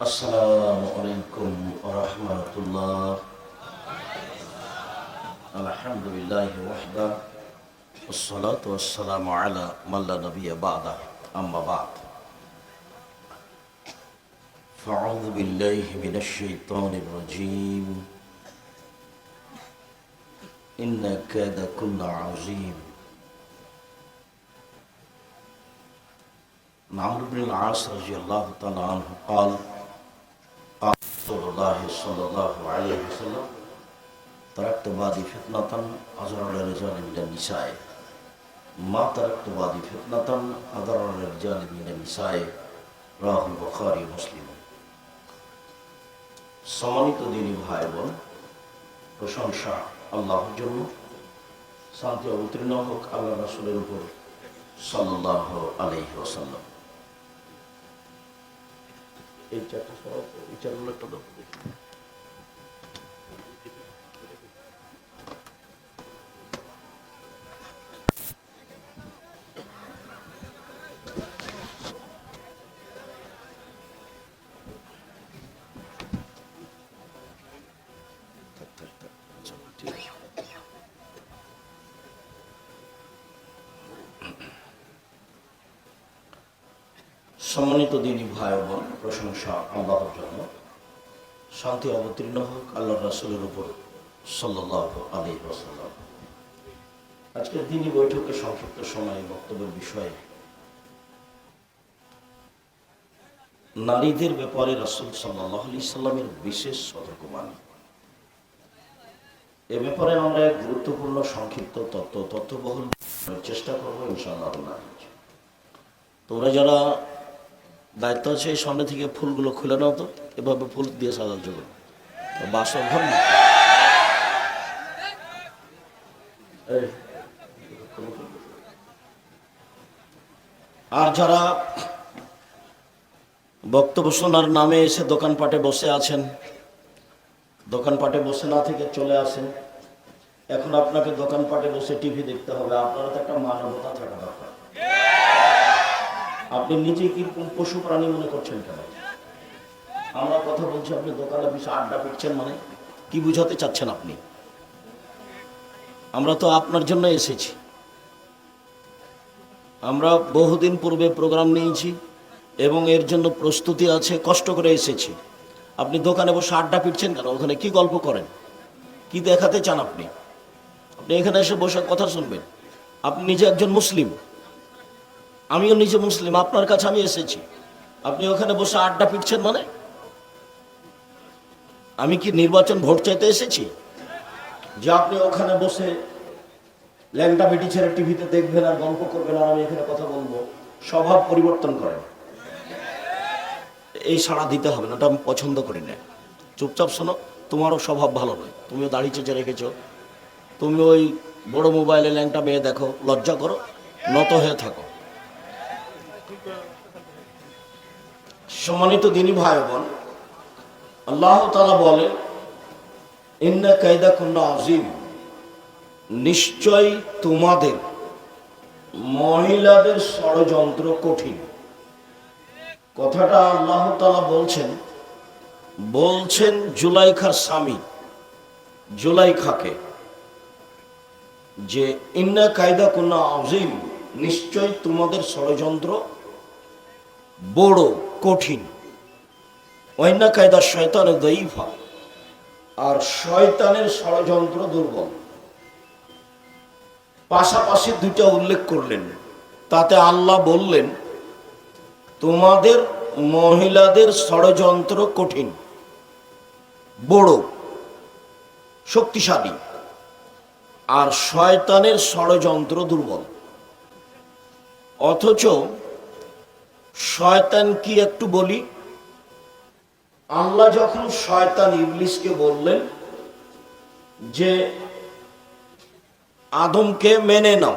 আসসালামু আলাইকুম ওয়া রাহমাতুল্লাহ। আলহামদুলিল্লাহি ওয়াহদা ওয়াসসালাতু ওয়াসসালামু আলা মান লা নাবিয়্যা বা'দা আম্মা বা'দ। ফাআউযু বিল্লাহি মিনাশ শাইতানির রাজীম। ইন্না কাদা কুন্না আযীম। আমর ইবনে আল-আস রাদিয়াল্লাহু তাআলা আনহু قال قال رسول الله صلى الله عليه وسلم تركت بعدي فتنة أضر الرجال من النساء ما تركت بعدي فتنة أضر الرجال من النساء রাহ বুখারী মুসলিম। সম্মানিত দিনী ভাই বোন, প্রশংসা আল্লাহর জন্য, শান্তি অবতীর্ণ হোক আল্লাহ রাসূলের উপর সাল্লাল্লাহু আলাইহি ওয়াসাল্লাম। এই চারটা সব এই চারগুলো একটা দাও। সম্মানিত দিনী ভাই বোন, প্রশংসা আল্লাহর জন্য, শান্তি অবতীর্ণ হোক আল্লাহ রাসূলের উপর সাল্লাল্লাহু আলাইহি ওয়াসাল্লাম। আজকের দিনী বৈঠকে সংক্ষিপ্ত সময়ে বক্তব্যের বিষয়ে নারীদের ব্যাপারে রাসূল সাল্লাল্লাহু আলাইহি সাল্লামের বিশেষ সতর্কবাণী। এ ব্যাপারে আমরা এক গুরুত্বপূর্ণ সংক্ষিপ্ত তথ্যবহুল চেষ্টা করবো ইনশাআল্লাহ। তোমরা যারা দায়িত্ব আছে এই সামনে থেকে ফুলগুলো খুলে নাও তো, এভাবে ফুল দিয়ে সাজাচ্ছ বাসর ঘর না। আর যারা বক্তব্য শোনার নামে এসে দোকানপাটে বসে আছেন, দোকানপাটে বসে না থেকে চলে আসেন। এখন আপনাকে দোকানপাটে বসে টিভি দেখতে হবে, আপনারা তো একটা মানবতা থাকা দরকার। আপনি নিজে কি পশু প্রাণী মনে করছেন কেন? আমরা কথা বলছি, আপনি দোকানে বসে আড্ডা পিটছেন, মানে কি বুঝাতে চাচ্ছেন আপনি? আমরা তো আপনার জন্য এসেছি। আমরা বহুদিন পূর্বে প্রোগ্রাম নিয়েছি এবং এর জন্য প্রস্তুতি আছে, কষ্ট করে এসেছি। আপনি দোকানে বসে আড্ডা পিটছেন কেন? ওখানে কি গল্প করেন? কি দেখাতে চান আপনি? আপনি এখানে এসে বসে কথা শুনবেন। আপনি নিজে একজন মুসলিম, আমিও নিজে মুসলিম, আপনার কাছে আমি এসেছি। আপনি ওখানে বসে আড্ডা পিটছেন মানে? আমি কি নির্বাচন ভোট চাইতে এসেছি যে আপনি ওখানে বসে ল্যাংটা বেটি ছেড়ে টিভিতে দেখবেন আর গল্প করবেন আর আমি এখানে কথা বলবো? স্বভাব পরিবর্তন করেন। এই সাড়া দিতে হবে না, ওটা আমি পছন্দ করি না। চুপচাপ শোনো, তোমারও স্বভাব ভালো নয়। তুমিও দাড়ি চেঁচে রেখেছো, তুমি ওই বড় মোবাইলে ল্যাংটা মেয়ে দেখো, লজ্জা করো, নত হয়ে থাকো। সম্মানিত দিনী ভাই বোন, আল্লাহ তাআলা বলেন, ইন্না কায়দাকুন্না আযীম, নিশ্চয় তোমাদের মহিলাদের ষড়যন্ত্র কঠিন। কথাটা আল্লাহ তাআলা বলছেন জুলাইখার স্বামী জুলাইখাকে, যে ইন্না কায়দাকুন্না আযীম, নিশ্চয় তোমাদের ষড়যন্ত্র বড় কঠিন। ওয়াইন্না কায়দা শয়তান দাঈফা, আর শয়তানের ষড়যন্ত্র দুর্বল। পাশাপাশি দুইটা উল্লেখ করলেন। তাতে আল্লাহ বললেন তোমাদের মহিলাদের ষড়যন্ত্র কঠিন, বড়, শক্তিশালী, আর শয়তানের ষড়যন্ত্র দুর্বল। অথচ শয়তান কি একটু বলি, আল্লাহ যখন শয়তান ইবলিসকে বললেন যে আদমকে মেনে নাও,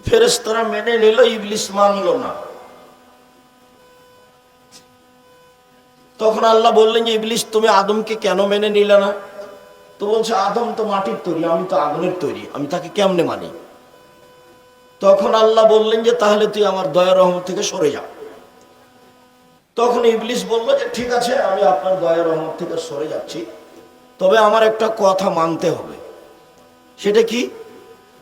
ফেরেশতারা মেনে নিল, ইবলিস মানল না। তখন আল্লাহ বললেন যে ইবলিস তুমি আদমকে কেন মেনে নিলে না? তো বলছে আদম তো মাটির তৈরি, আমি তো আগুনের তৈরি, আমি তাকে কেমনে মানি? তখন আল্লাহ বললেন যে তাহলে তুই আমার দয়া রহমত থেকে সরে যা। তখন ইবলিস বললো যে ঠিক আছে, আমি আপনার দয়া রহমত থেকে সরে যাচ্ছি, তবে আমার একটা কথা মানতে হবে। সেটা কি?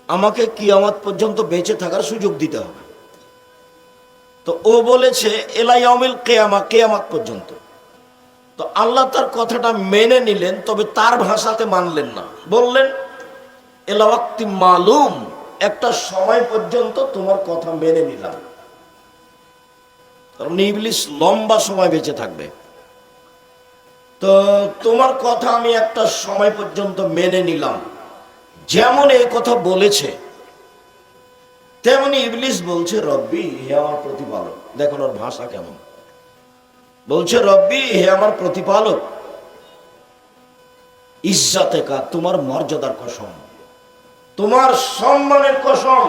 আমাকে কিয়ামত পর্যন্ত বেঁচে থাকার সুযোগ দিতে হবে। তো ও বলেছে এলা ইয়াউমিল কিয়ামা, কিয়ামত পর্যন্ত। তো আল্লাহ তার কথাটা মেনে নিলেন, তবে তার ভাষাতে মানলেন না। বললেন এলা ওয়াক্তি মালুম, একটা সময় পর্যন্ত তোমার কথা মেনে নিলাম। কারণ ইবলিস লম্বা সময় বেঁচে থাকবে, তো তোমার কথা আমি একটা সময় পর্যন্ত মেনে নিলাম। যেমন এই কথা বলেছে, তেমনি ইবলিস বলছে রব্বি, হে আমার প্রতিপালক। দেখুন ওর ভাষা কেমন, বলছে রব্বি, হে আমার প্রতিপালক, ইজ্জাতে কা, তোমার মর্যাদার কসম, তোমার সম্মানের কসম,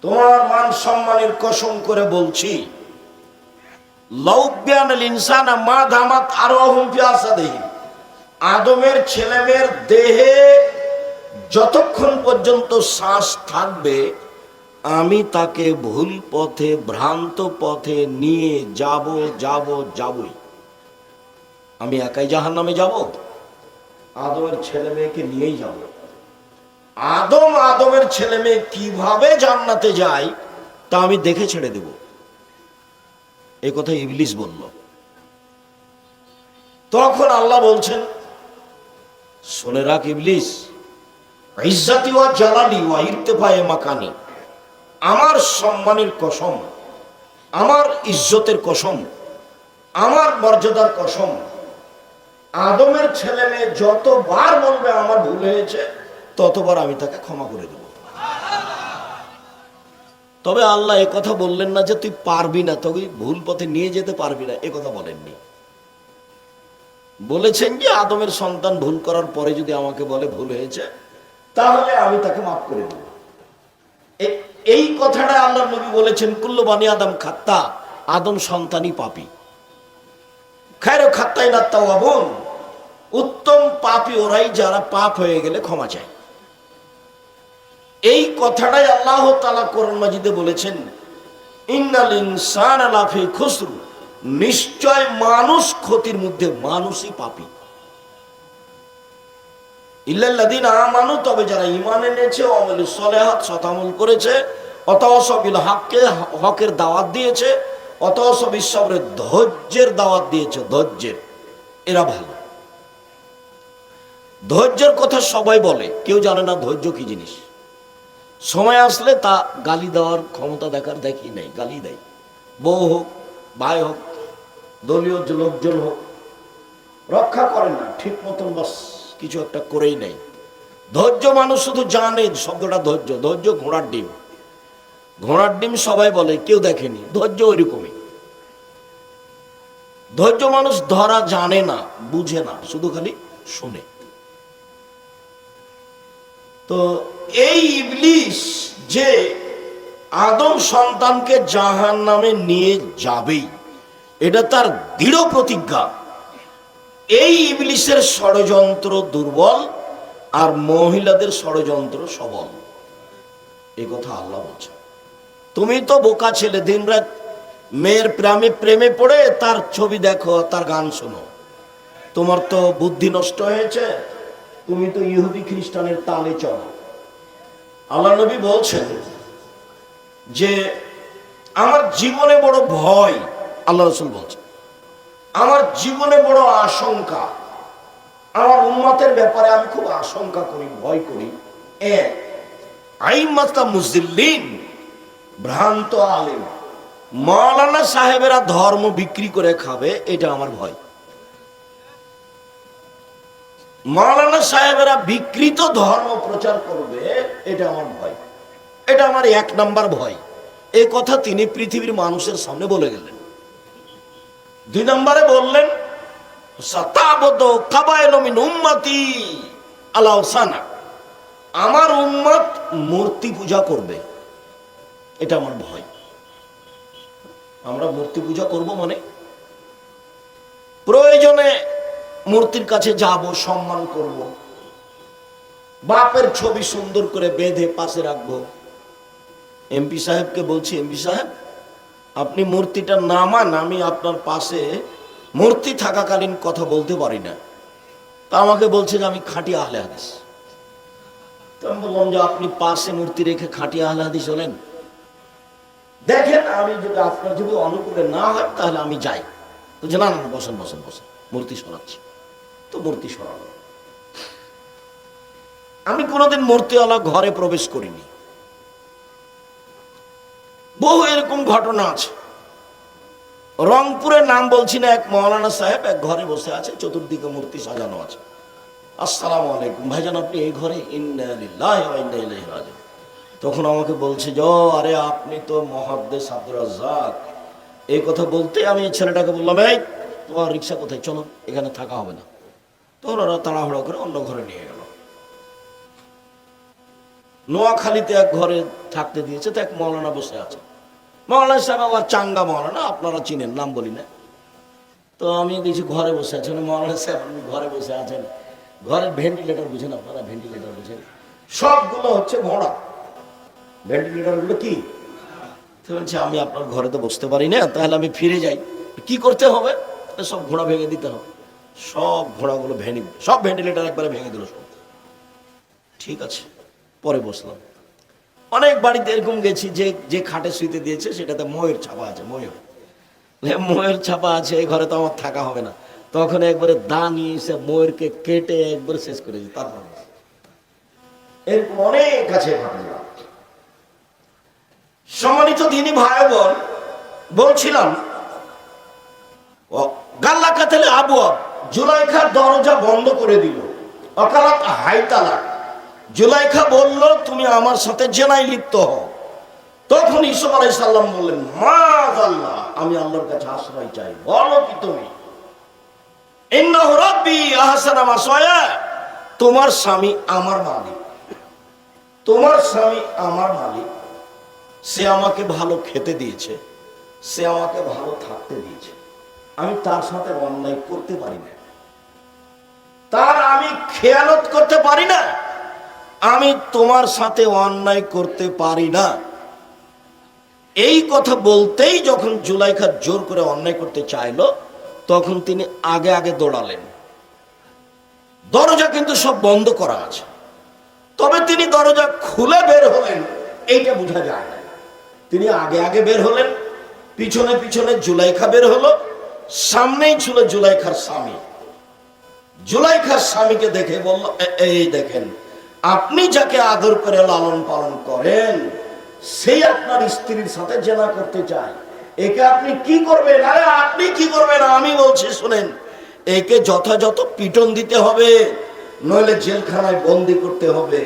তোমার মান সম্মানের কসম করে বলছি, লাউবিয়ানাল ইনসানা মা দামাত আরওয়াহুম ফি আসাদিহি, আদমের ছেলেমেয়ের দেহে যতক্ষণ পর্যন্ত শ্বাস থাকবে আমি তাকে ভুল পথে, ভ্রান্ত পথে নিয়ে যাবই। আমি একাই জাহান্নামে যাব? আদমের ছেলে মেয়েকে নিয়েই যাব। আদমের ছেলে মেয়ে কিভাবে জান্নাতে যায় তা আমি দেখে ছেড়ে দেব। এই কথা ইবলিস বলল। তখন আল্লাহ বলছেন, শুনে রাখ ইবলিস, ইজ্জাতি ওয়া জালালি ওয়া ইরতিফায়ে মাকানি, আমার সম্মানের কসম, আমার ইজ্জতের কসম, আমার মর্যাদার কসম, আদমের ছেলে মেয়ে যতবার বলবে আমার ভুল হয়েছে ততবার আমি তাকে ক্ষমা করে দেব। তবে আল্লাহ এ কথা বললেন না যে তুই পারবি না, তোকে ভুল পথে নিয়ে যেতে পারবি না, এ কথা বলেননি। বলেছেন যে আদমের সন্তান ভুল করার পরে যদি আমাকে বলে ভুল হয়েছে, তাহলে আমি তাকে মাফ করে দেব। এই কথাটা আল্লাহ নবী বলেছেন, কুল্লু বানি আদম খাত্তা, আদম সন্তানই পাপী। খায়রু খাত্তাই না তাওয়াবুন, উত্তম পাপী ওরাই যারা পাপ হয়ে গেলে ক্ষমা চায়। এই কথাটাই আল্লাহ তাআলা কোরআন মাজিদে বলেছেন, ইন্নাল ইনসানা লাফি খুসর, নিশ্চয় মানুষ ক্ষতির মধ্যে, মানুষই পাপী। ইল্লাল্লাযীনা আমানু, তবে যারা ঈমান এনেছে, ওয়া আমিলুস সলিহাত, সৎ আমল করেছে, ওয়াতাওয়াসাউ বিল হাক্কি, হকের দাওয়াত দিয়েছে, ওয়াতাওয়াসাউ বিস সবর, ধৈর্যের দাওয়াত দিয়েছে, ধৈর্যের, এরা ভালো। ধৈর্যের কথা সবাই বলে, কেউ জানে না ধৈর্য কি জিনিস। সময় আসলে তা গালি দেওয়ার ক্ষমতা দেখি নাই, গালি দেয়। বউ হোক, ভাই হোক, দলীয় লোকজন হোক, রক্ষা করে না ঠিক মতন, বাস কিছু একটা করেই নেই। ধৈর্য মানুষ শুধু জানে শব্দটা ধৈর্য। ধৈর্য ঘোড়ার ডিম, ঘোড়ার ডিম সবাই বলে, কেউ দেখেনি। ধৈর্য ওইরকমই। ধৈর্য মানুষ ধরা জানে না, বুঝে না, শুধু খালি শুনে। তো এই ইবলিস যে আদম সন্তানকে জাহান্নামে নিয়ে যাবেই, এটা তার দৃঢ় প্রতিজ্ঞা। এই ইবলিসের ষড়যন্ত্র দুর্বল, আর মহিলাদের ষড়যন্ত্র সবল। এই কথা আল্লাহ বলছে। তুমি তো বোকা ছেলে, দিনরাত মেয়ের প্রেমে পড়ে তার ছবি দেখো, তার গান শোনো, তোমার তো বুদ্ধি নষ্ট হয়েছে, তুমি তো ইহুদি খ্রিস্টানের তালে চলো। আল্লাহ নবী বলছেন যে আমার জীবনে বড় ভয়, আল্লাহ রাসূল বলছেন আমার জীবনে বড় আশঙ্কা, আমার উম্মতের ব্যাপারে আমি খুব আশঙ্কা করি, ভয় করি। আইম্মাতা মুজল্লিন, ভ্রান্ত আলেম, মাওলানা সাহেবেরা ধর্ম বিক্রি করে খাবে, এটা আমার ভয়। মাওলানা সাহেবেরা বিকৃত ধর্ম প্রচার করবে, এটা আমার ভয়। এটা আমার এক নাম্বার ভয়। এই কথা তিনি পৃথিবীর মানুষের সামনে বলে গেলেন। দুই নম্বরে বললেন সাতাবদু কাবায়িল মিন উম্মতি আলা ওসানা, আমার উম্মত মূর্তি পূজা করবে, এটা আমার ভয়। আমরা মূর্তি পূজা করব মানে প্রয়োজনে মূর্তির কাছে যাব, সম্মান করব, বাপের ছবি সুন্দর করে বেঁধে পাশে রাখবো। এমপি সাহেবকে বলছি, এমপি সাহেব আপনি মূর্তিটা নামান, আমি আপনার পাশে মূর্তি থাকাকালীন কথা বলতে পারি না। তা আমাকে বলছে যে আমি খাঁটি আহলে হাদিস। তো আমি বললাম যে আপনি পাশে মূর্তি রেখে খাঁটি আহলে হাদিস হলেন? দেখেন আমি যদি আপনার যদি অনুকূলে না হয় তাহলে আমি যাই। তো না না না, বসেন বসেন বসেন, মূর্তি সরাচ্ছি। তো মূর্তি সরালো। আমি কোনোদিন মূর্তিওয়ালা ঘরে প্রবেশ করিনি। বহু এরকম ঘটনা আছে। রংপুরের নাম বলছি না, এক মৌলানা সাহেব এক ঘরে বসে আছে, চতুর্দিকে মূর্তি সাজানো আছে। আসসালামু আলাইকুম ভাইজান, আপনি এই ঘরে? ইন্না লিল্লাহি ওয়া ইন্না ইলাইহি রাজিউন। তখন আমাকে বলছে যে আরে আপনি তো মুহাদ্দিস আব্দুর রাজ্জাক। এই কথা বলতে আমি এই ছেলেটাকে বললাম, এই তোমার রিক্সা কোথায়, চলো, এখানে থাকা হবে না। তখন ওরা তাড়াহুড়ো করে অন্য ঘরে নিয়ে গেল। নোয়াখালীতে এক ঘরে থাকতে দিয়েছে, তো এক মৌলানা বসে আছে। মৌলানা সাহেব আবার চাঙ্গা মৌলানা, আপনারা চিনেন, নাম বলি না। তো আমি দেখছি ঘরে বসে আছেন মৌলানা সাহেব, আপনি ঘরে বসে আছেন। ঘরের ভেন্টিলেটর বুঝেন আপনারা? ভেন্টিলেটর বুঝেন? সবগুলো হচ্ছে ঘোড়া। ভেন্টিলেটর গুলো কি? তো বলছে আমি আপনার ঘরে তো বসতে পারি না, তাহলে আমি ফিরে যাই। কি করতে হবে? সব ঘোড়া ভেঙে দিতে হবে। সব ঘোড়াগুলো ভেঙে, সব ভেন্টিলেটর একবারে ভেঙে দিল সব। ঠিক আছে, পরে বসলাম। অনেক বাড়িতে এরকম গেছি যে যে খাটে শুইতে দিয়েছে সেটাতে ময়ূর ছাপা আছে। ময়ূর ছাপা আছে, এই ঘরে তো আমার থাকা হবে না। তখন একবারে দা নিয়ে এসে ময়ূরকে কেটে একবারে শেষ করেছি। তারপর এরকম অনেক আছে ঘটনা। সম্মানিত দিনী ভাই বোন, বলছিলাম গাল্লা কাতেলে আবু জুলাইখার দরজা বন্ধ করে দিল। অকালাত হাইতালাক। জুলাইখা বলল তুমি আমার সাথে জেনায় লিপ্ত হও। তখন ইউসুফ আলাইহিস সালাম বললেন, মাআযাল্লাহ, আমি আল্লাহর কাছে আশ্রয় চাই। বলো কি তুমি? ইন্নাহু রাব্বি আহসানা মাসওয়ায়া। তোমার স্বামী আমার মালিক, তোমার স্বামী আমার মালিক। সে আমাকে ভালো খেতে দিয়েছে, সে আমাকে ভালো থাকতে দিয়েছে। আমি তার সাথে অন্যায় করতে পারি না, তার আমি খেয়ানত করতে পারি না। আমি তোমার সাথে অন্যায় করতে পারি না। এই কথা বলতেই যখন জুলাইখা জোর করে অন্যায় করতে চাইলো, তখন তিনি আগে আগে দৌড়ালেন। দরজা কিন্তু সব বন্ধ করা আছে, তবে তিনি দরজা খুলে বের হলেন এইটা বোঝা যায় না। তিনি আগে আগে বের হলেন, পিছনে পিছনে জুলাইখা বের হলো। সামনেই ছিল জুলাইখার স্বামী। জুলাইখার স্বামীকে দেখে বলল, এই দেখেন, আপনি যাকে আদর করে লালন পালন করেন সেই আপনার স্ত্রীর সাথে জেনা করতে চায়। একে আপনি কি করবেন? আরে আপনি কি করবেন আমি বলছি শুনেন। একে যথাযথ পিটন দিতে হবে, নইলে জেলখানায় বন্দি করতে হবে।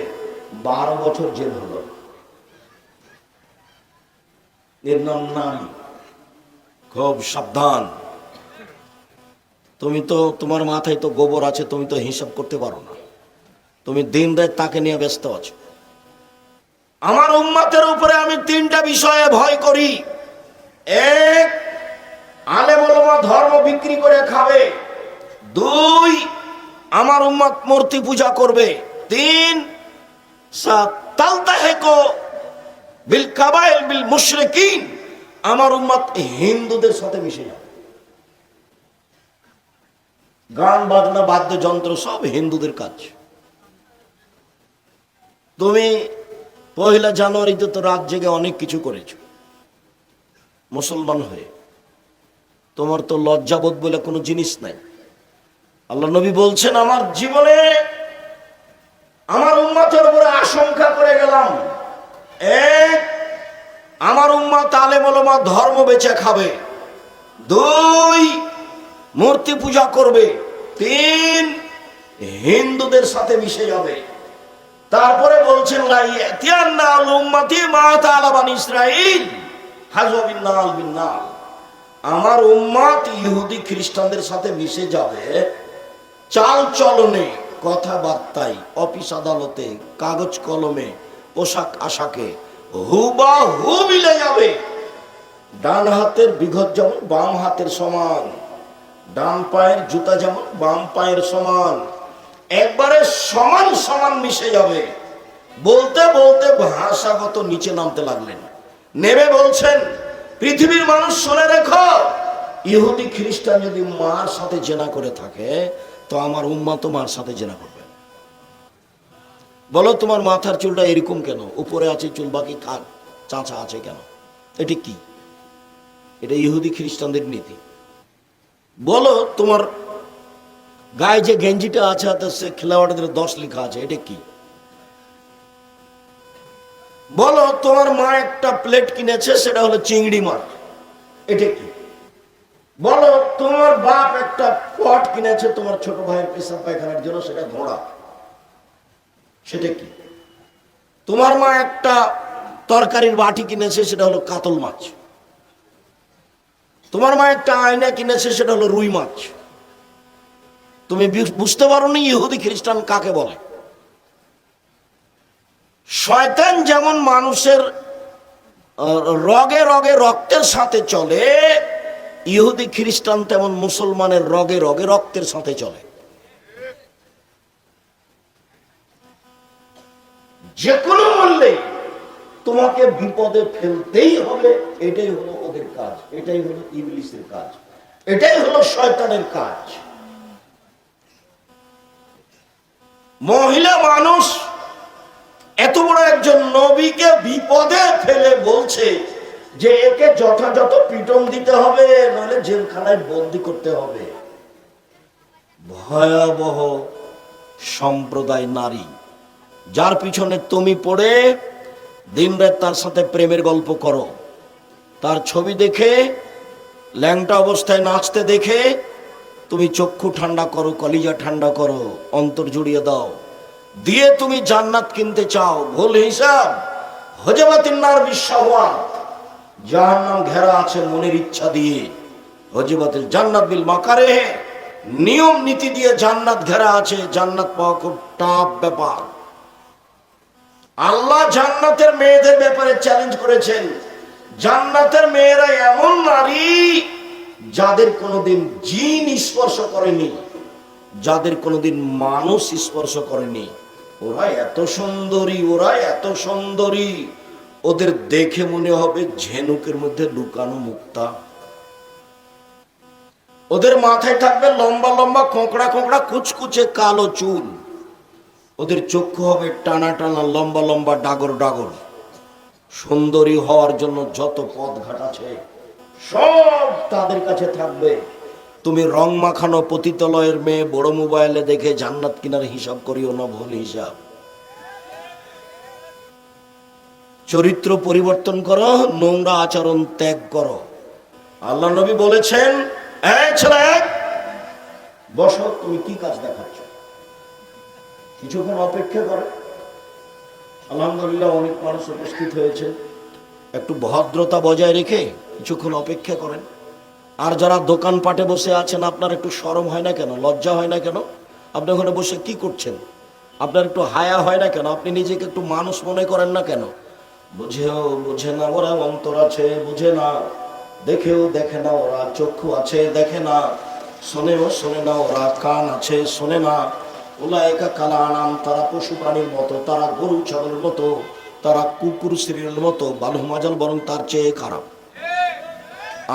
12 বছর জেল হলো। এর নাম নারী। খুব সাবধান। তুমি তো, তোমার মাথায় তো গোবর আছে, তুমি তো হিসাব করতে পারো না। তুমি দিন রাত তাকে নিয়ে ব্যস্ত আছো। আমার উম্মতের উপরে আমি 3টা বিষয়ে ভয় করি। এক, আলেম ওলামা ধর্ম বিক্রি করে খাবে। 2, আমার উম্মত মূর্তি পূজা করবে। 3, তালতাহিকু বিল কাবাইল বিল মুশরিকিন, আমার উম্মত হিন্দুদের সাথে মিশে যাবে। গান বাজনা বাদ্যযন্ত্র সব হিন্দুদের কাজ। তুমি 1 জানুয়ারিতে তো রাত জেগে অনেক কিছু করেছো মুসলমান হয়ে। তোমার তো লজ্জাবোধ বলে কোনো জিনিস নাই। আল্লাহ নবী বলছেন, আমার জীবনে আমার উম্মতের উপরে আশঙ্কা করে গেলাম। 1, আমার উম্মত আলেম ওলামা ধর্ম বেচে খাবে। 2, মূর্তি পূজা করবে। 3, হিন্দুদের সাথে মিশে যাবে। তারপরে বলছেন, আমার উম্মত ইহুদি খ্রিস্টানদের সাথে মিশে যাবে। চাল চলনে, কথাবার্তায়, অফিস আদালতে, কাগজ কলমে, পোশাক আশাকে হুবাহু মিলে যাবে। ডান হাতের বিঘত যেমন বাম হাতের সমান, ডান পায়ের জুতা যেমন বাম পায়ের সমান, একবারে সমান সমান মিশে যাবে। বলতে বলতে ভাষাগত নিচে নামতে লাগলেন। নেমে বলছেন, পৃথিবীর মানুষ শুনে রেখো, ইহুদি খ্রিস্টান যদি মার সাথে জেনা করে থাকে, তো আমার উম্মা তো মার সাথে জেনা করবে। বলো তোমার মাথার চুলটা এরকম কেন, উপরে আছে চুল বাকি চাঁচা আছে কেন? এটি কি? এটা ইহুদি খ্রিস্টানদের নীতি। বলো তোমার গায়ে যে গেঞ্জিটা আছে সে খেলাওয়াড়দের 10 লেখা আছে, এটা কি? বলো তোমার মা একটা প্লেট কিনেছে, সেটা হলো চিংড়ি মাছ, এটা কি? বলো তোমার বাপ একটা পট কিনেছে তোমার ছোট ভাইয়ের পেশাব পায়খানার জন্য, সেটা ঘোড়া, সেটা কি? তোমার মা একটা তরকারির বাটি কিনেছে, সেটা হলো কাতল মাছ। তোমার মা একটা আয়না কিনেছে, সেটা হলো রুই মাছ। তুমি বুঝতে পারো নি ইহুদি খ্রিস্টান কাকে বলে? শয়তান যেমন মানুষের রগে রগে রক্তের সাথে চলে, ইহুদি খ্রিস্টান তেমন মুসলমানের রগে রগে রক্তের সাথে চলে। যে কোনো মূল্যে তোমাকে বিপদে ফেলতেই হবে, এটাই হলো ওদের কাজ, এটাই হলো ইবলিসের কাজ, এটাই হলো শয়তানের কাজ। মহিলা মানুষ এত বড় একজন নবীকে বিপদে ফেলে বলছে যে একে যথাযথ পিটন দিতে হবে, নইলে জেলখানায় বন্দি করতে হবে। ভয়াবহ সম্প্রদায় নারী, যার পিছনে তুমি পড়ে দিনরাত তার সাথে প্রেমের গল্প করো, তার ছবি দেখে ল্যাংটা অবস্থায় নাচতে দেখে তুমি চক্ষু ঠান্ডা করো, কলিজা ঠান্ডা করো, অন্তর জুড়িয়ে দাও, দিয়ে তুমি জান্নাত কিনতে চাও। ভুল হিসাব। হজবাতিন নার বিশ্বহান, জাহান্নাম ঘেরা আছে মনের ইচ্ছা দিয়ে। হজবাতিল জান্নাত বিল মাকারে, নিয়ম নীতি দিয়ে জান্নাত ঘেরা আছে। জান্নাত পাওয়া খুব টাফ ব্যাপার। আল্লাহ জান্নাতের মেয়েদের ব্যাপারে চ্যালেঞ্জ করেছেন। জান্নাতের মেয়েরা এমন নারী যাদের কোনোদিন জিন স্পর্শ করেনি, যাদের কোনোদিন মানুষ স্পর্শ করেনি। ওরা এত সুন্দরী, ওরা এত সুন্দরী, ওদের দেখে মনে হবে ঝিনুকের মধ্যে লুকানো মুক্তা। ওদের মাথায় থাকবে লম্বা লম্বা কোঁকড়া কোঁকড়া কুচকুচে কালো চুল। ওদের চক্ষু হবে টানা টানা লম্বা লম্বা ডাগর ডাগর। সুন্দরী হওয়ার জন্য যত পথ ঘাট আছে সব তাদের কাছে থাকবে। তুমি রং মাখানো পতিতালয়ের মেয়ে বড় মোবাইলে দেখে জান্নাত কিনার হিসাব করিও না, ভুল হিসাব। চরিত্র পরিবর্তন করো, নোংরা আচরণ ত্যাগ করো। আল্লাহ নবী বলেছেন, এই ছেলে বসো, তুমি কি কাজ দেখাচ্ছ? কিছুক্ষণ অপেক্ষা করে। আলহামদুলিল্লাহ অনেক মানুষ উপস্থিত হয়েছে, একটু ভদ্রতা বজায় রেখে কিছুক্ষণ অপেক্ষা করেন। আর যারা দোকানপাটে বসে আছেন, আপনার একটু শরম হয় না কেন, লজ্জা হয় না কেন? আপনি ওখানে বসে কি করছেন? আপনার একটু হায়া হয় না কেন? আপনি নিজেকে একটু মানুষ মনে করেন না কেন? বুঝে না ওরা, অন্তর আছে বুঝে না, দেখেও দেখে না ওরা, চক্ষু আছে দেখে না, শোনেও শোনে না ওরা, কান আছে শোনে না। উলাইকা কাল আনাম, তারা পশু প্রাণীর মতো, তারা গরু ছাগলের মতো, তারা কুকুর শ্রীর মতো, বালু মাজাল বরং তার চেয়ে খারাপ।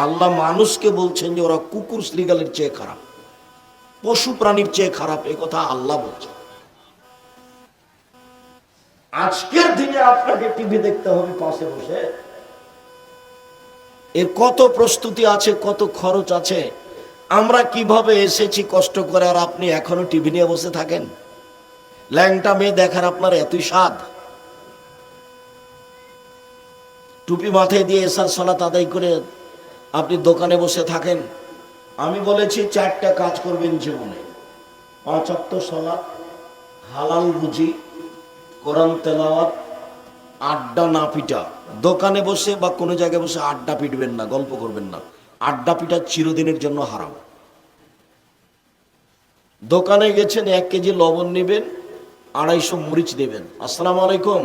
আল্লাহ মানুষকে বলছেন যে ওরা কুকুর শ্রীগালের চেয়ে খারাপ, পশু প্রাণীর চেয়ে খারাপ, এ কথা আল্লাহ বলছেন। আজকের দিনে আপনাকে টিভি দেখতে হবে পাশে বসে, এর কত প্রস্তুতি আছে, কত খরচ আছে। আমরা কিভাবে এসেছি কষ্ট করে, আর আপনি এখনো টিভি নিয়ে বসে থাকেন। ল্যাংটা মেয়ে দেখার আপনার এতই স্বাদ। টুপি মাথায় দিয়ে এসার সালাত আদায় করে আপনি দোকানে বসে থাকেন। আমি বলেছি 4টা কাজ করবেন জীবনে: 5 ওয়াক্ত সালাত, হালাল রুজি, কোরআন তেলাওয়াত, আড্ডা না পিটা। দোকানে বসে বা কোনো জায়গায় বসে আড্ডা পিটবেন না, গল্প করবেন না। আড্ডা পিটা চিরদিনের জন্য হারাম। দোকানে গেছেন, 1 কেজি লবণ নেবেন, 250 মরিচ দেবেন। আসসালামু আলাইকুম,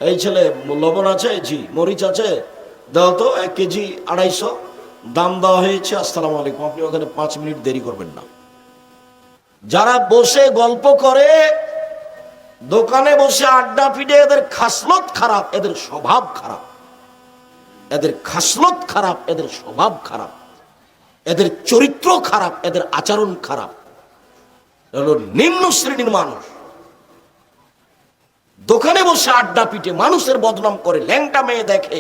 এই ছেলে লবণ আছে? জি। মরিচ আছে? দাও তো 1 কেজি 250। দাম দেওয়া হয়েছে, আসসালামু আলাইকুম। আপনি ওখানে 5 মিনিট দেরি করবেন না। যারা বসে গল্প করে, দোকানে বসে আড্ডা পিটে, এদের খাসলত খারাপ, এদের স্বভাব খারাপ। এদের খাসলত খারাপ, এদের স্বভাব খারাপ, এদের চরিত্র খারাপ, এদের আচরণ খারাপ। হলো নিম্ন শ্রেণীর মানুষ। দোকানে বসে আড্ডা পিটে মানুষের বদনাম করে, ল্যাংটা মেয়ে দেখে,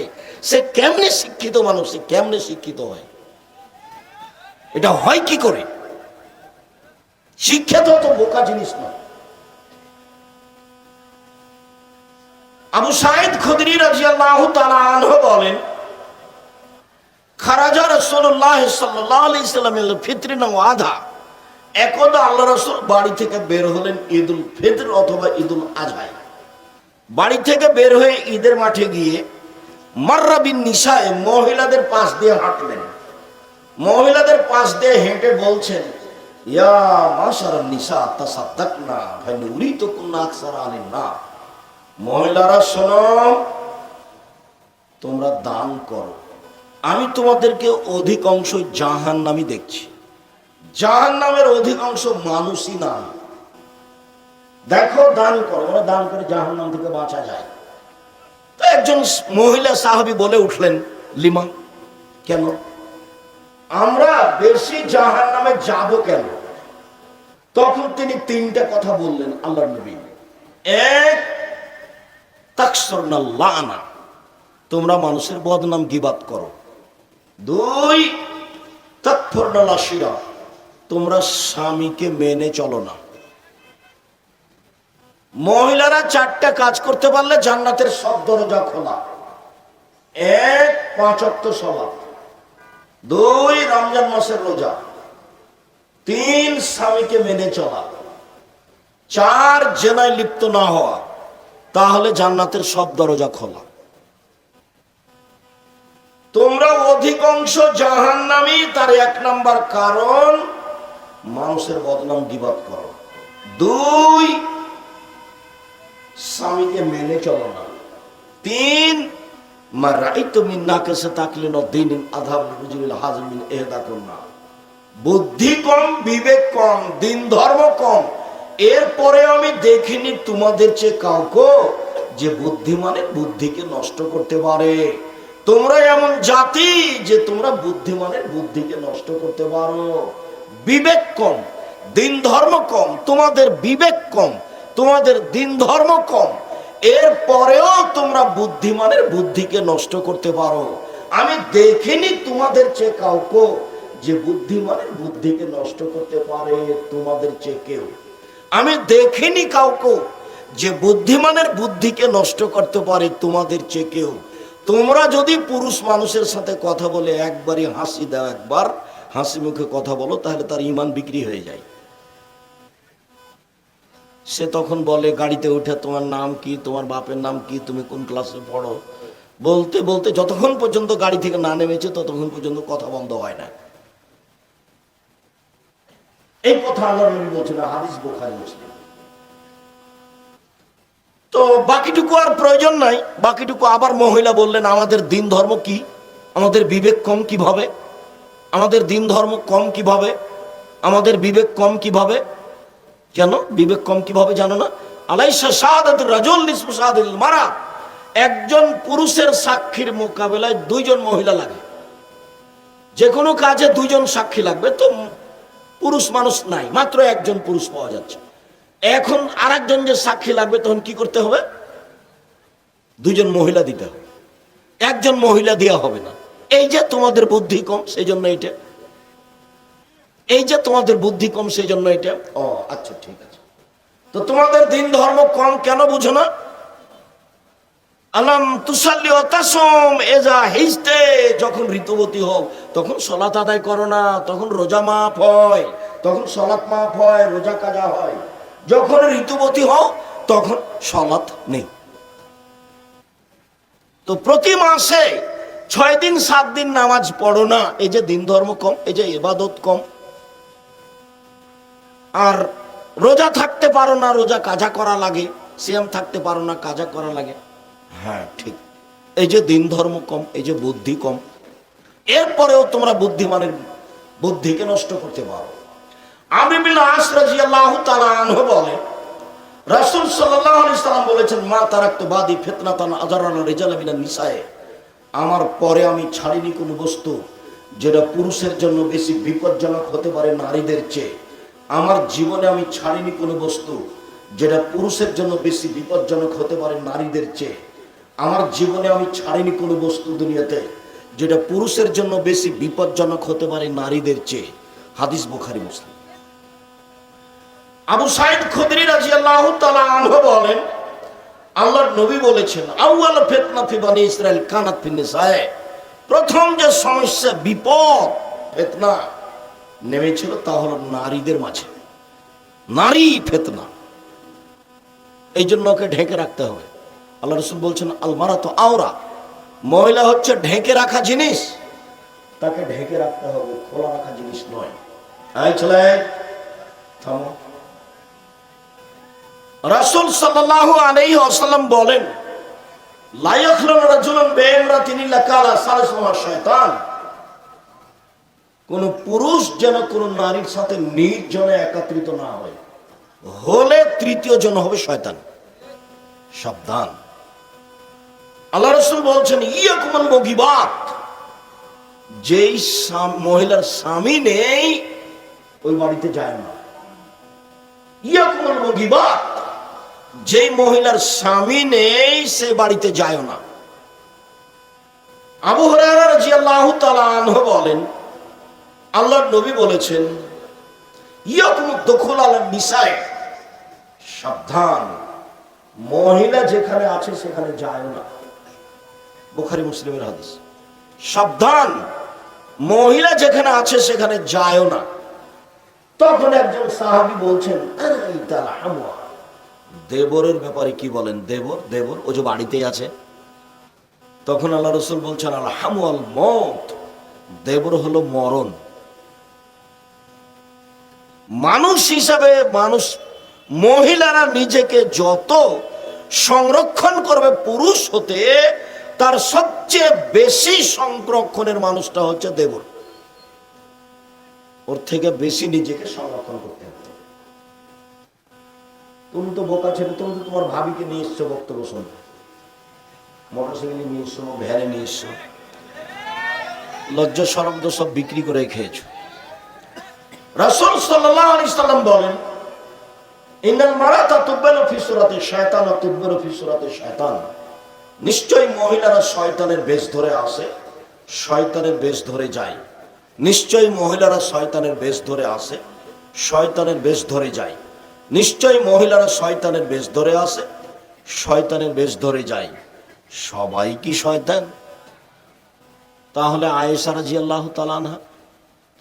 সে কেমনে শিক্ষিত মানুষ, সে কেমনে শিক্ষিত হয়? এটা হয় কি করে? শিক্ষা তো বোকা জিনিস নয়। আবু সাঈদ খুদরি রাদিয়াল্লাহু তাআলা আনহু বলেন, খারাজা রাসূলুল্লাহ সাল্লাল্লাহু আলাইহি ওয়াসাল্লামের ফিতরিনা ওয়া আযা। একদা আল্লাহ রাসূল বাড়ি থেকে বের হলেন ঈদুল ফিতর অথবা ঈদুল আযহায়। বাড়ি থেকে বের হয়ে ঈদের মাঠে গিয়ে মাররা বিন নিসায়ে, মহিলাদের পাশ দিয়ে হাঁটলেন। মহিলাদের পাশ দিয়ে হেঁটে বলছেন, ইয়া মাশারান নিসা তাসাদ্দাকনা ফানুরিতুকুন্না আকসারা আলিন নার। মহিলারা শোনো, তোমরা দান করো, আমি তোমাদেরকে অধিকাংশ জাহান্নামী দেখছি। জাহান্নামের অধিকাংশ মানুষই না। দেখো দান করো, ওরা দান করে জাহান্নাম থেকে বাঁচা যায়। তো একজন মহিলা সাহাবী বলে উঠলেন, লিমা, কেন আমরা বেশি জাহান্নামে যাব কেন? তখন তিনি তিনটা কথা বললেন আল্লাহর নবী। এক, তাকসুরনা লানা, তোমরা মানুষের বদনাম গীবাত করো। দুই, তাকফুরনা লাশিরা, তোমরা স্বামীকে মেনে চলো না। মহিলারা চারটা কাজ করতে পারলে জান্নাতের সব দরজা খোলা। এক, 5 ওয়াক্ত সালাত। 2, রমজান মাসের রোজা। 3, স্বামীকে মেনে চলা। 4, জেনায় লিপ্ত না হওয়া। তাহলে জান্নাতের সব দরজা খোলা। তোমরা অধিকাংশ জাহান্নামী, তার 1 নাম্বার কারণ মানুষের বদনাম গীবাত করো। 2, স্বামীকে মেনে চলো না। 3, মা রাইতু মিন নাকাসা তাকলিন দ্বীনিন আযহাব রুজুল হাজমিন ইহদাকুন্না, বুদ্ধি কম, বিবেক কম, দিন ধর্ম কম, এরপরে আমি দেখিনি তোমাদের চেয়ে কাউকে যে বুদ্ধিমানের বুদ্ধিকে নষ্ট করতে পারে। তোমরা এমন জাতি যে তোমরা বুদ্ধিমানের বুদ্ধিকে নষ্ট করতে পারো। বিবেক কম, দিন ধর্ম কম, তোমাদের বিবেক কম, তোমাদের দিন ধর্ম কম, এরপরেও তোমরা বুদ্ধিমানের বুদ্ধিকে নষ্ট করতে পারো। আমি দেখিনি তোমাদের চেয়ে কাউকে যে বুদ্ধিমানের বুদ্ধিকে নষ্ট করতে পারে তোমাদের চেয়ে কেউ। আমি দেখিনি কাউকে যে বুদ্ধিমানের বুদ্ধিকে নষ্ট করতে পারে তোমাদের চেয়ে কেউ। তোমরা যদি পুরুষ মানুষের সাথে কথা বলে একবারই হাসি দাও, একবার হাসি মুখে কথা বলো, তাহলে তার ঈমান বিক্রি হয়ে যায়। সে তখন বলে গাড়িতে উঠে, তোমার নাম কি, তোমার বাপের নাম কি, তুমি কোন ক্লাসে পড়ো, বলতে বলতে যতক্ষণ পর্যন্ত গাড়ি থেকে না নেমেছে ততক্ষণ পর্যন্ত কথা বন্ধ হয় না। এই কথা আল্লাহর নবী বলছেন, হাদিস বুখারী মুসলিম। তো বাকিটুকু আর প্রয়োজন নাই। বাকিটুকু আবার মহিলা বললেন, আমাদের দিন ধর্ম কি, আমাদের বিবেক কম কিভাবে, আমাদের দিন ধর্ম কম কিভাবে, আমাদের বিবেক কম কিভাবে? কেন বিবেক কম কিভাবে জানো না? আলাইসা শাহাদাতুর রাজুল নিসফু শাহাদাতিল মারা, একজন পুরুষের সাক্ষীর মোকাবেলায় 2 জন মহিলা লাগে। যে কোনো কাজে 2 জন সাক্ষী লাগবে, তো পুরুষ মানুষ নাই, মাত্র 1 জন পুরুষ পাওয়া যাচ্ছে। এখন আরেকজন যে সাক্ষী লাগবে, তখন কি করতে হবে? 2 জন মহিলা দিতে হবে, 1 জন মহিলা দেওয়া হবে না। এই যে তোমাদের বুদ্ধি কম, সেই জন্য এটা। এই যে তোমাদের বুদ্ধি কম, সেই জন্য এটা। ও আচ্ছা, ঠিক আছে। তো তোমাদের দিন ধর্ম কম কেন বুঝো না? আলাম তুসাল্লি ওয়া তাসুম ইজা হিজতে, যখন ঋতুবতী হও তখন সালাত আদায় করো না, তখন রোজা মাফ হয়, তখন সালাত মাফ হয়, রোজা কাজা হয়। যখন ঋতুবতী হও তখন সালাত নেই। তো প্রতি মাসে 6 দিন 7 দিন নামাজ পড়ো না, এই যে দিন ধর্ম কম, এই যে ইবাদত কম। আর রোজা থাকতে পারো না, রোজা কাজা করা লাগে, সিয়াম থাকতে পারো না, কাজা করা লাগে। হ্যাঁ ঠিক, এই যে দিন ধর্ম কম, এই যে বুদ্ধি কম, এরপরেও তোমরা বুদ্ধিমানের বুদ্ধিকে নষ্ট করতে পারো। আমর ইবনে আস রাদিয়াল্লাহু তাআলা আনহু বলেন, রাসূল সাল্লাল্লাহু আলাইহি সাল্লাম বলেছেন, মা তারাকতু বাদি ফিতনাতান আযারাল রিজাল মিনান নিসায়ে, আমার পরে আমি ছাড়িনি কোনো বস্তু যেটা পুরুষের জন্য বেশি বিপজ্জনক হতে পারে নারীদের চেয়ে। আমার জীবনে আমি ছাড়িনি কোনো বস্তু যেটা পুরুষের জন্য বেশি বিপজ্জনক হতে পারে নারীদের চেয়ে। আমার জীবনে আমি ছাড়িনি কোনো বস্তু দুনিয়াতে যেটা পুরুষের জন্য বেশি বিপজ্জনক হতে পারে নারীদের চেয়ে। হাদিস বুখারী মুসলিম। আবু সাঈদ খুদরি রাদিয়াল্লাহু তাআলা আনহু বলেন, আল্লাহর নবী বলেছেন, আউয়াল ফিতনা ফি বনি ইসরাইল কানাত ফিন নিসায়ে, প্রথম যে সমস্যা বিপদ ফিতনা নেমেছিল তা হলো নারীদের মাঝে। নারী ফিতনা, এই জন্য ওকে ঢেকে রাখতে হবে। আল্লাহ রাসূল বলছেন, আল মারাতু আওরা, মহিলা হচ্ছে ঢেকে রাখা জিনিস, তাকে ঢেকে রাখতে হবে, খোলা রাখা জিনিস নয়। এই ছেলে থামো। রাসূল সাল্লাল্লাহু আলাইহি ওয়াসাল্লাম বলেন, লা ইয়াখলুনা রাজুলুন বিইমরাতিন ইল্লা কালা সালাসুহা শায়তান, কোন পুরুষ যেন কোন নারীর সাথে নির্জনে একত্রিত না হয়, হলে তৃতীয় জন হবে শয়তান। সাবধান। আল্লাহ রাসূল বলছেন, ইয়াকুমুল মুগিবাত, যেই মহিলার স্বামী নেই ওই বাড়িতে যায় না। ইয়াকুমুল মুগিবাত, যেই মহিলার স্বামী নেই সে বাড়িতে যায় না। আবু হুরায়রা রাদিয়াল্লাহু তাআলা আনহু বলেন, আল্লাহর নবী বলেছেন, ইয়াকুমুদ দুখুল আলা নিসায়ে, সাবধান, মহিলা যেখানে আছে সেখানে যায় না। বুখারী মুসলিমের হাদিস। সাবধান, মহিলা যেখানে আছে সেখানে যায় না। তখন একজন সাহাবী বলছেন, আরাইতাল হামওয়া, দেবরের ব্যাপারে কি বলেন? দেবর, দেবর ও যে বাড়িতেই আছে। তখন আল্লাহ রাসূল বলছেন, আল হামওয়াল মউত, দেবর হলো মরণ। মানুষ হিসাবে মানুষ, মহিলারা নিজেকে যত সংরক্ষণ করবে পুরুষ হতে, তার সবচেয়ে বেশি সংরক্ষণের মানুষটা হচ্ছে দেবর। ওর থেকে বেশি নিজেকে সংরক্ষণ করতে হবে। তুমি তো বোকা ছেলে, তুমি তো তোমার ভাবিকে নিয়ে এসছো বক্তব্য শুনতে, মোটরসাইকেলে নিয়ে এসছো, ভ্যানে নিয়ে এসছো, লজ্জা শরম তো সব বিক্রি করে খেয়েছো। রাসূল সাল্লাল্লাহু আলাইহি সাল্লাম বলেন, ইন্নাল মারাতা তুববালু ফি সূরাতি শায়তান ওয়া তুদবারু ফি সূরাতি শায়তান, নিশ্চয়ই মহিলারা শয়তানের বেশ ধরে আসে, শয়তানের বেশ ধরে যায়। নিশ্চয়ই মহিলারা শয়তানের বেশ ধরে আসে, শয়তানের বেশ ধরে যায়। নিশ্চয়ই মহিলারা শয়তানের বেশ ধরে আসে, শয়তানের বেশ ধরে যায়। সবাই কি শয়তান? তাহলে আয়েশা রাদিয়াল্লাহু তাআলা আনহা,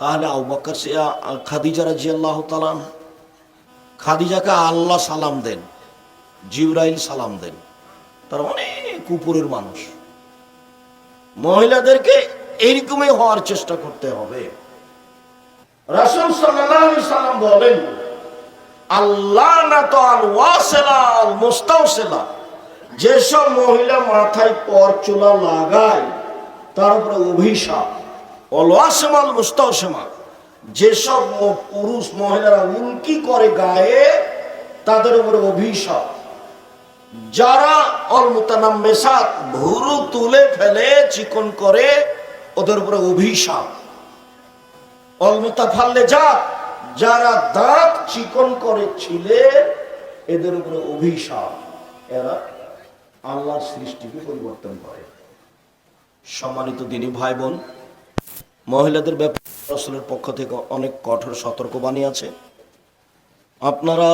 তাহলে আবু বকর, খাদিজা রাদিয়াল্লাহু তাআলা আনহা, খাদিজাকে আল্লাহ সালাম দেন, জিবরাইল সালাম দেন, তার অনেক উপরের মানুষ। মহিলাদেরকে এইরকমই হওয়ার চেষ্টা করতে হবে। রাসূল সাল্লাল্লাহু আলাইহি সাল্লাম বলেন, আল্লাহ না তো আল ওয়াসিলা আল মুস্তাওসিলা, যেসব মহিলা মাথায় পরচুলা লাগায় তার উপরে অভিশাপ। অল ওয়াসিমা আল মুস্তাওসিমা, যেসব পুরুষ মহিলারা উল্কি করে গায়ে তাদের উপরে অভিশাপ। যারা অল মুতানাম্মিসাত, ভুরু তুলে ফেলে চিকন করে, ওদের উপরে অভিশাপ। অল মুতাফাল্লিজাত, যারা দাঁত চিকন করে ছিলে, এদের উপরে অভিশাপ। এরা আল্লাহর সৃষ্টিকে পরিবর্তন করে। সম্মানিত দিনী ভাই বোন, মহিলাদের ব্যাপারে রাসূলের পক্ষ থেকে অনেক কঠোর সতর্কবাণী আছে। আপনারা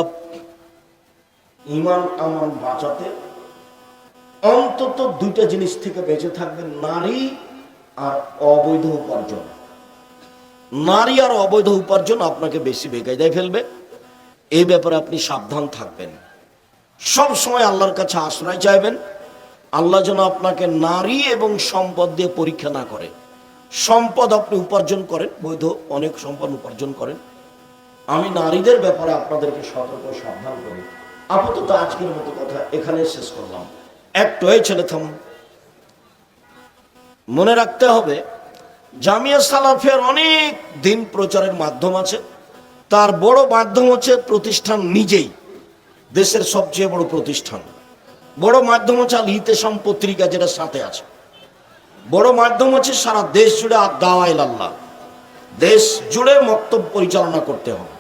ঈমান আমান বাঁচাতে অন্তত দুইটা জিনিস থেকে বেঁচে থাকবেন, নারী আর অবৈধ উপার্জন। নারী আর অবৈধ উপার্জন আপনাকে বেশি বেকায়দায় ফেলবে, এই ব্যাপারে আপনি সাবধান থাকবেন। সব সময় আল্লাহর কাছে আশ্রয় চাইবেন। আল্লাহ যেন আপনাকে নারী এবং সম্পদ দিয়ে পরীক্ষা না করে। সম্পদ আপনি উপার্জন করেন, বৈধ অনেক সম্পদ উপার্জন করেন। আমি নারীদের ব্যাপারে আপনাদেরকে সতর্ক সাবধান করি। আপাতত আজকের মতো কথা এখানে শেষ করলাম। একটু এই ছেলে থাম, মনে রাখতে হবে জামিয়া সালাফিয়ার অনেক দিন প্রচারের মাধ্যম আছে। তার বড় মাধ্যম হচ্ছে প্রতিষ্ঠান নিজেই, দেশের সবচেয়ে বড় প্রতিষ্ঠান। বড় মাধ্যম হচ্ছে আল ইতিসাম পত্রিকা, যেটা সাথে আছে। বড় মাধ্যম হচ্ছে সারা দেশ জুড়ে দাওয়া ইলাল্লাহ, দেশ জুড়ে মক্তব পরিচালনা করতে হবে।